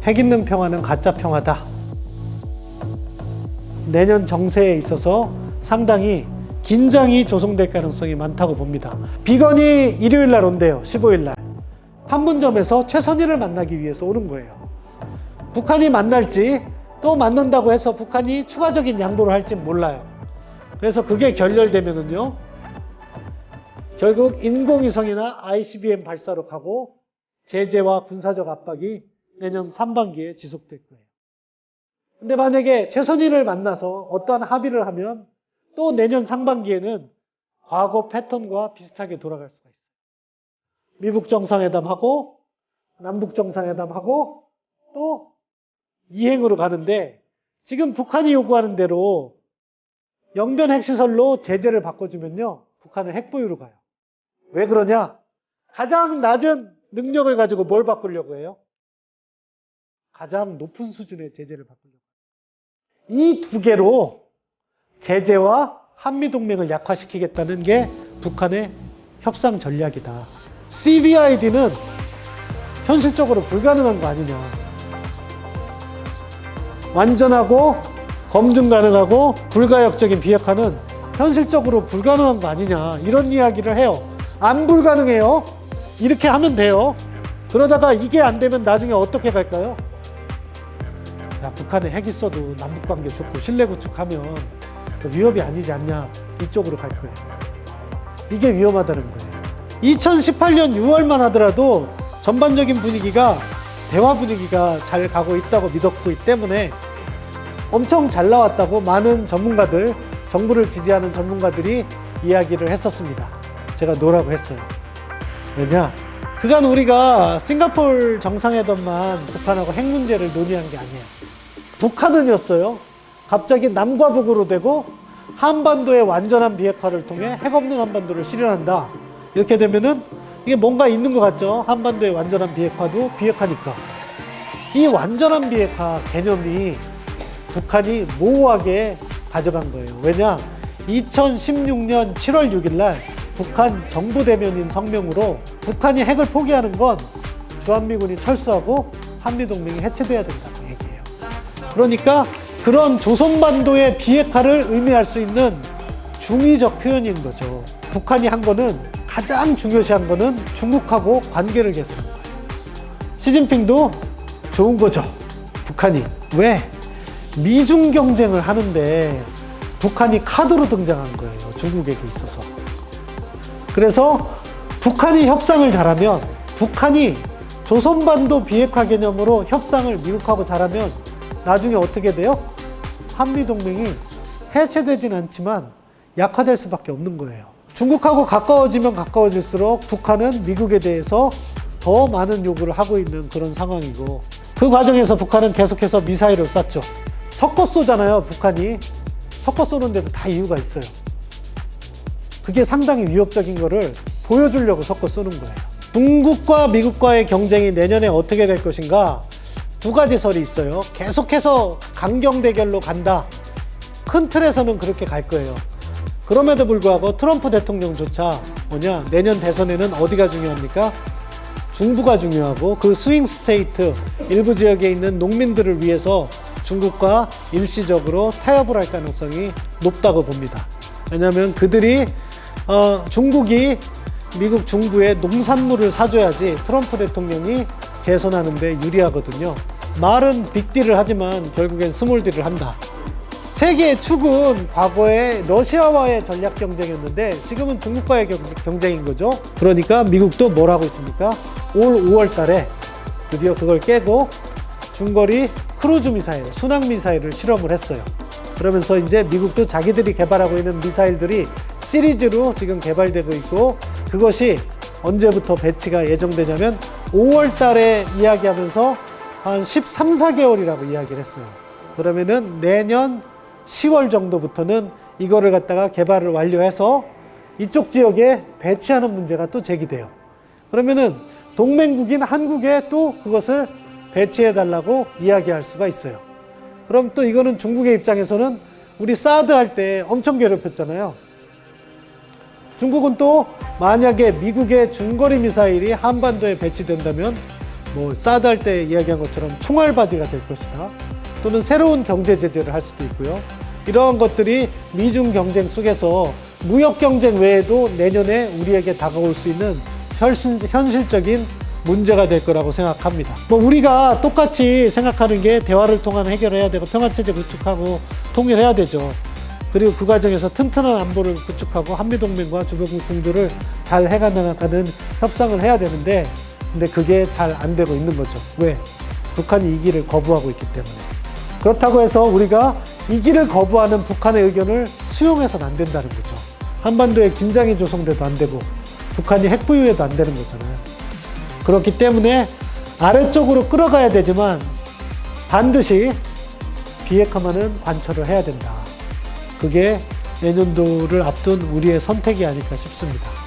핵 있는 평화는 가짜 평화다. 내년 정세에 있어서 상당히 긴장이 조성될 가능성이 많다고 봅니다. 비건이 일요일 날 온대요. 15일 날. 판문점에서 최선희를 만나기 위해서 오는 거예요. 북한이 만날지 또 만난다고 해서 북한이 추가적인 양보를 할지 몰라요. 그래서 그게 결렬되면은요, 결국 인공위성이나 ICBM 발사로 가고 제재와 군사적 압박이 내년 상반기에 지속될 거예요. 근데 만약에 최선희를 만나서 어떠한 합의를 하면 또 내년 상반기에는 과거 패턴과 비슷하게 돌아갈 수가 있어요. 미북 정상회담하고 남북 정상회담하고 또 이행으로 가는데, 지금 북한이 요구하는 대로 영변 핵시설로 제재를 바꿔주면요, 북한은 핵보유로 가요. 왜 그러냐? 가장 낮은 능력을 가지고 뭘 바꾸려고 해요? 가장 높은 수준의 제재를 바꾸려고 해요. 이 두 개로 제재와 한미동맹을 약화시키겠다는 게 북한의 협상 전략이다. CVID는 현실적으로 불가능한 거 아니냐. 완전하고 검증 가능하고 불가역적인 비핵화는 현실적으로 불가능한 거 아니냐, 이런 이야기를 해요. 안 불가능해요. 이렇게 하면 돼요. 그러다가 이게 안 되면 나중에 어떻게 갈까요? 야, 북한에 핵 있어도 남북관계 좋고 신뢰 구축하면 위협이 아니지 않냐, 이쪽으로 갈 거예요. 이게 위험하다는 거예요. 2018년 6월만 하더라도 전반적인 분위기가, 대화 분위기가 잘 가고 있다고 믿었기 때문에 엄청 잘 나왔다고 많은 전문가들, 정부를 지지하는 전문가들이 이야기를 했었습니다. 제가 노라고 했어요. 왜냐? 그간 우리가 싱가포르 정상회담만 북한하고 핵 문제를 논의한 게 아니에요. 북한은이었어요. 갑자기 남과 북으로 되고 한반도의 완전한 비핵화를 통해 핵 없는 한반도를 실현한다. 이렇게 되면은 이게 뭔가 있는 것 같죠? 한반도의 완전한 비핵화도 비핵화니까. 이 완전한 비핵화 개념이 북한이 모호하게 가져간 거예요. 왜냐? 2016년 7월 6일 날 북한 정부 대변인 성명으로 북한이 핵을 포기하는 건 주한미군이 철수하고 한미동맹이 해체돼야 된다고 얘기해요. 그러니까 그런 조선반도의 비핵화를 의미할 수 있는 중의적 표현인 거죠. 북한이 한 거는, 가장 중요시한 거는 중국하고 관계를 개선한 거예요. 시진핑도 좋은 거죠. 북한이. 왜? 미중 경쟁을 하는데 북한이 카드로 등장한 거예요. 중국에게 있어서. 그래서 북한이 협상을 잘하면, 북한이 조선반도 비핵화 개념으로 협상을 미국하고 잘하면 나중에 어떻게 돼요? 한미동맹이 해체되진 않지만 약화될 수밖에 없는 거예요. 중국하고 가까워지면 가까워질수록 북한은 미국에 대해서 더 많은 요구를 하고 있는 그런 상황이고, 그 과정에서 북한은 계속해서 미사일을 쐈죠. 섞어 쏘잖아요, 북한이. 섞어 쏘는데도 다 이유가 있어요. 그게 상당히 위협적인 거를 보여주려고 섞어 쏘는 거예요. 중국과 미국과의 경쟁이 내년에 어떻게 될 것인가, 두 가지 설이 있어요. 계속해서 강경 대결로 간다. 큰 틀에서는 그렇게 갈 거예요. 그럼에도 불구하고 트럼프 대통령조차 내년 대선에는 어디가 중요합니까? 중부가 중요하고, 그 스윙 스테이트 일부 지역에 있는 농민들을 위해서 중국과 일시적으로 타협을 할 가능성이 높다고 봅니다. 왜냐하면 그들이 중국이 미국 중부에 농산물을 사줘야지 트럼프 대통령이 재선하는 데 유리하거든요. 말은 빅딜을 하지만 결국엔 스몰딜을 한다. 세계의 축은 과거에 러시아와의 전략 경쟁이었는데 지금은 중국과의 경쟁인 거죠. 그러니까 미국도 뭘 하고 있습니까? 올 5월 달에 드디어 그걸 깨고 중거리 크루즈 미사일, 순항 미사일을 실험을 했어요. 그러면서 이제 미국도 자기들이 개발하고 있는 미사일들이 시리즈로 지금 개발되고 있고, 그것이 언제부터 배치가 예정되냐면 5월 달에 이야기하면서 한 13, 4개월이라고 이야기를 했어요. 그러면은 내년 10월 정도부터는 이거를 갖다가 개발을 완료해서 이쪽 지역에 배치하는 문제가 또 제기돼요. 그러면은 동맹국인 한국에 또 그것을 배치해 달라고 이야기할 수가 있어요. 그럼 또 이거는 중국의 입장에서는 우리 사드 할 때 엄청 괴롭혔잖아요. 중국은 또 만약에 미국의 중거리 미사일이 한반도에 배치된다면 뭐 사드 할 때 이야기한 것처럼 총알바지가 될 것이다. 또는 새로운 경제 제재를 할 수도 있고요. 이러한 것들이 미중 경쟁 속에서 무역 경쟁 외에도 내년에 우리에게 다가올 수 있는 현실적인 문제가 될 거라고 생각합니다. 뭐 우리가 똑같이 생각하는 게 대화를 통한 해결을 해야 되고 평화체제 구축하고 통일해야 되죠. 그리고 그 과정에서 튼튼한 안보를 구축하고 한미동맹과 주변국 공조를 잘 해가는 협상을 해야 되는데 근데 그게 잘 안 되고 있는 거죠. 왜? 북한이 이 길을 거부하고 있기 때문에. 그렇다고 해서 우리가 이 길을 거부하는 북한의 의견을 수용해서는 안 된다는 거죠. 한반도에 긴장이 조성돼도 안 되고 북한이 핵 보유해도 안 되는 거잖아요. 그렇기 때문에 아래쪽으로 끌어가야 되지만 반드시 비핵화만은 관철을 해야 된다. 그게 내년도를 앞둔 우리의 선택이 아닐까 싶습니다.